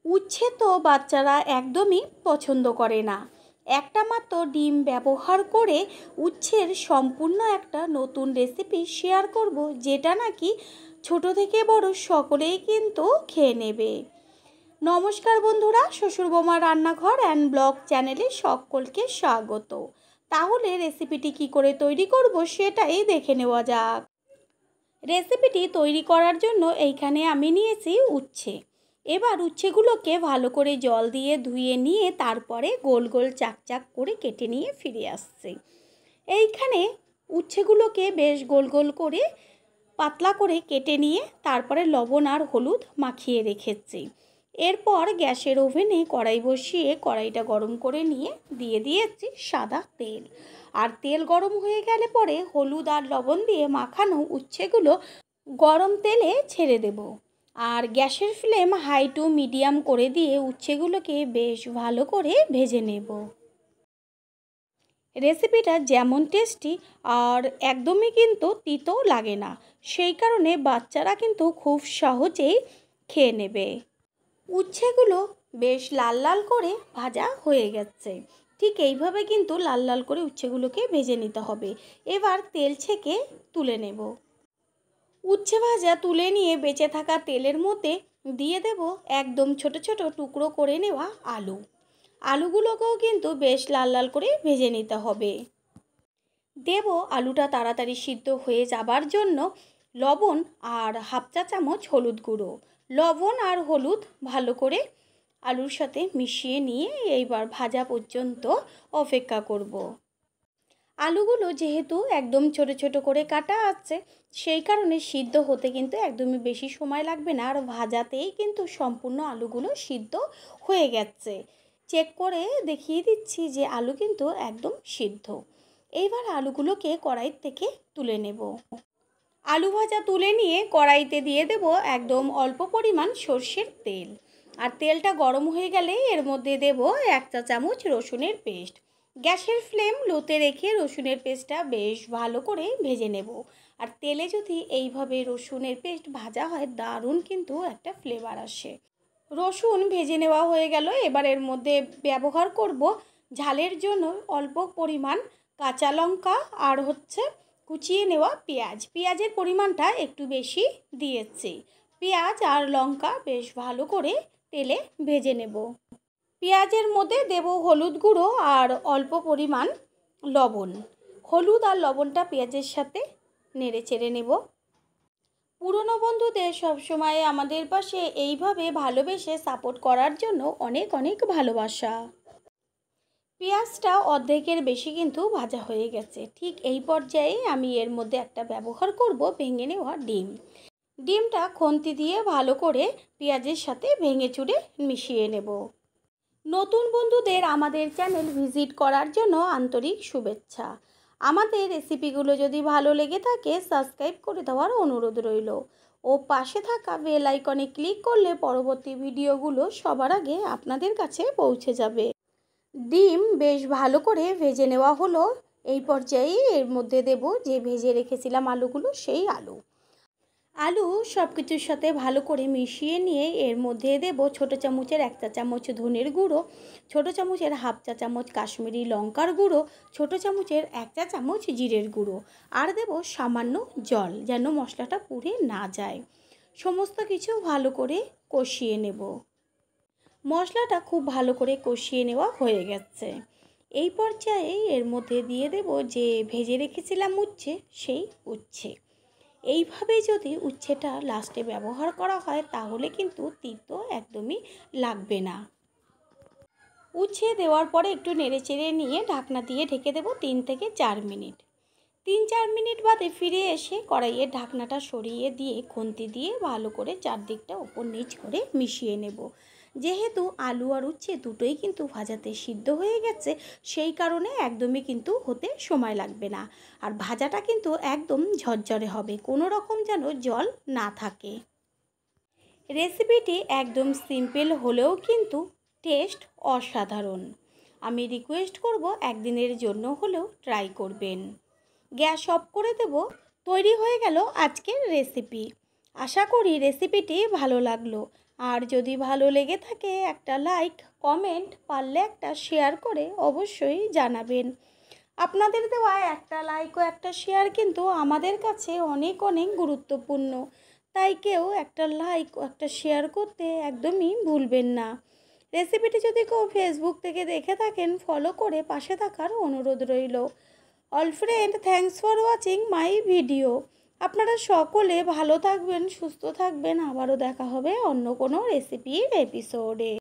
উচ্ছে তো বাচ্চারা একদমই পছন্দ করে না। একটা মাত্র ডিম ব্যবহার করে উচ্ছের সম্পূর্ণ একটা নতুন রেসিপি শেয়ার করব, যেটা নাকি ছোট থেকে বড় সকলেই কিন্তু খেয়ে নেবে। নমস্কার বন্ধুরা, শ্বশুর বৌমা রান্নাঘর অ্যান্ড ব্লগ চ্যানেলে সকলকে স্বাগত। তাহলে রেসিপিটি কি করে তৈরি করব সেটাই দেখে নেওয়া যাক। রেসিপিটি তৈরি করার জন্য এইখানে আমি নিয়েছি উচ্ছে। এবার উচ্ছেগুলোকে ভালো করে জল দিয়ে ধুয়ে নিয়ে তারপরে গোল গোল চাক করে কেটে নিয়ে ফিরে আসছি। এইখানে উচ্ছেগুলোকে বেশ গোল গোল করে পাতলা করে কেটে নিয়ে তারপরে লবণ আর হলুদ মাখিয়ে রেখেছি। এরপর গ্যাসের ওভেনে কড়াই বসিয়ে কড়াইটা গরম করে নিয়ে দিয়ে দিয়েছি সাদা তেল। আর তেল গরম হয়ে গেলে পরে হলুদ আর লবণ দিয়ে মাখানো উচ্ছেগুলো গরম তেলে ছেড়ে দেব। আর গ্যাসের ফ্লেম হাই টু মিডিয়াম করে দিয়ে উচ্ছেগুলোকে বেশ ভালো করে ভেজে নেব। রেসিপিটা যেমন টেস্টি আর একদমই কিন্তু তিতো লাগে না, সেই কারণে বাচ্চারা কিন্তু খুব সহজেই খেয়ে নেবে। উচ্ছেগুলো বেশ লাল লাল করে ভাজা হয়ে গেছে। ঠিক এইভাবে কিন্তু লাল লাল করে উচ্ছেগুলোকে ভেজে নিতে হবে। এবার তেল ছেঁকে তুলে নেব। উচ্ছে ভাজা তুলে নিয়ে বেঁচে থাকা তেলের মধ্যে দিয়ে দেব একদম ছোট ছোট টুকরো করে নেওয়া আলু। আলুগুলোকেও কিন্তু বেশ লাল লাল করে ভেজে নিতে হবে। দেব আলুটা তাড়াতাড়ি সিদ্ধ হয়ে যাবার জন্য লবণ আর হাফ চা চামচ হলুদ গুঁড়ো। লবণ আর হলুদ ভালো করে আলুর সাথে মিশিয়ে নিয়ে এইবার ভাজা পর্যন্ত অপেক্ষা করব। আলুগুলো যেহেতু একদম ছোট ছোট করে কাটা আছে, সেই কারণে সিদ্ধ হতে কিন্তু একদমই বেশি সময় লাগবে না। আর ভাজাতেই কিন্তু সম্পূর্ণ আলুগুলো সিদ্ধ হয়ে গেছে। চেক করে দেখিয়ে দিচ্ছি যে আলু কিন্তু একদম সিদ্ধ। এইবার আলুগুলোকে কড়াই থেকে তুলে নেব। আলু ভাজা তুলে নিয়ে কড়াইতে দিয়ে দেব একদম অল্প পরিমাণ সর্ষের তেল। আর তেলটা গরম হয়ে গেলে এর মধ্যে দেব 1 চা চামচ রসুনের পেস্ট। গ্যাসের ফ্লেম লোতে রেখে রসুনের পেস্টটা বেশ ভালো করে ভেজে নেব। আর তেলে যদি এইভাবে রসুনের পেস্ট ভাজা হয় দারুণ কিন্তু একটা ফ্লেভার আসে। রসুন ভেজে নেওয়া হয়ে গেল। এবার এর মধ্যে ব্যবহার করব ঝালের জন্য অল্প পরিমাণ কাঁচা লঙ্কা আর কুচিয়ে নেওয়া পেঁয়াজ। পেঁয়াজের পরিমাণটা একটু বেশি দিয়েছি। পেঁয়াজ আর লঙ্কা বেশ ভালো করে তেলে ভেজে নেব। পেঁয়াজের মধ্যে দেব হলুদ গুঁড়ো আর অল্প পরিমাণ লবণ। হলুদ আর লবণটা পেঁয়াজের সাথে নেড়ে চেড়ে নেব। পুরনো বন্ধুদের সবসময় আমাদের পাশে এইভাবে ভালোবেসে সাপোর্ট করার জন্য অনেক অনেক ভালোবাসা। পেঁয়াজটা অর্ধেকের বেশি কিন্তু ভাজা হয়ে গেছে। ঠিক এই পর্যায়ে আমি এর মধ্যে একটা ব্যবহার করব ভেঙে নেওয়া ডিম। ডিমটা খুন্তি দিয়ে ভালো করে পেঁয়াজের সাথে ভেঙে চুরে মিশিয়ে নেব। নতুন বন্ধুদের আমাদের চ্যানেল ভিজিট করার জন্য আন্তরিক শুভেচ্ছা। আমাদের রেসিপিগুলো যদি ভালো লেগে থাকে সাবস্ক্রাইব করে দেওয়ার অনুরোধ রইল। ও পাশে থাকা বেল আইকনে ক্লিক করলে পরবর্তী ভিডিওগুলো সবার আগে আপনাদের কাছে পৌঁছে যাবে। ডিম বেশ ভালো করে ভেজে নেওয়া হলো। এই পর্যায়ে এর মধ্যে দেব যে ভেজে রেখেছিলাম আলুগুলো, সেই আলু সব কিছুর সাথে ভালো করে মিশিয়ে নিয়ে এর মধ্যে দেব ছোট চামচের 1 চা চামচ ধনের গুঁড়ো, ছোট চামচের হাফ চা চামচ কাশ্মীরি লঙ্কার গুঁড়ো, ছোট চামচের 1 চা চামচ জিরের গুঁড়ো আর দেব সামান্য জল, যেন মশলাটা পুড়ে না যায়। সমস্ত কিছু ভালো করে কষিয়ে নেব। মশলাটা খুব ভালো করে কষিয়ে নেওয়া হয়ে গেছে। এই পর্যায়ে এর মধ্যে দিয়ে দেব যে ভেজে রেখেছিলাম উচ্ছে, সেই উচ্ছে। এইভাবে যদি উচ্ছেটা লাস্টে ব্যবহার করা হয় তাহলে কিন্তু তিতো একদমই লাগবে না। উচ্ছে দেওয়ার পরে একটু নেড়েচেড়ে নিয়ে ঢাকনা দিয়ে ঢেকে দেব 3 থেকে 4 মিনিট। 3-4 মিনিট বাদে ফিরে এসে কড়াইয়ের ঢাকনাটা সরিয়ে দিয়ে খুন্তি দিয়ে ভালো করে চারদিকটা ওপর নিচ করে মিশিয়ে নেব। যেহেতু আলু আর উচ্ছে দুটোই কিন্তু ভাজাতে সিদ্ধ হয়ে গেছে, সেই কারণে একদমই কিন্তু হতে সময় লাগবে না। আর ভাজাটা কিন্তু একদম ঝরঝরে হবে, কোনো রকম যেন জল না থাকে। রেসিপিটি একদম সিম্পল হলেও কিন্তু টেস্ট অসাধারণ। আমি রিকোয়েস্ট করব একদিনের জন্য হলেও ট্রাই করবেন। গ্যাস অফ করে দেব। তৈরি হয়ে গেল আজকের রেসিপি। আশা করি রেসিপিটি ভালো লাগলো। আর যদি ভালো লেগে থাকে একটা লাইক, কমেন্ট, পারলে একটা শেয়ার করে অবশ্যই জানাবেন। আপনাদের দেওয়া একটা লাইক ও একটা শেয়ার কিন্তু আমাদের কাছে অনেক অনেক গুরুত্বপূর্ণ, তাই কেউ একটা লাইক ও একটা শেয়ার করতে একদমই ভুলবেন না। রেসিপিটি যদি কেউ ফেসবুক থেকে দেখে থাকেন, ফলো করে পাশে থাকার অনুরোধ রইল। All friend, thanks for watching my video. আপনারা সকলে ভালো থাকবেন, সুস্থ থাকবেন। আবারও দেখা হবে অন্য কোনো রেসিপির এপিসোডে।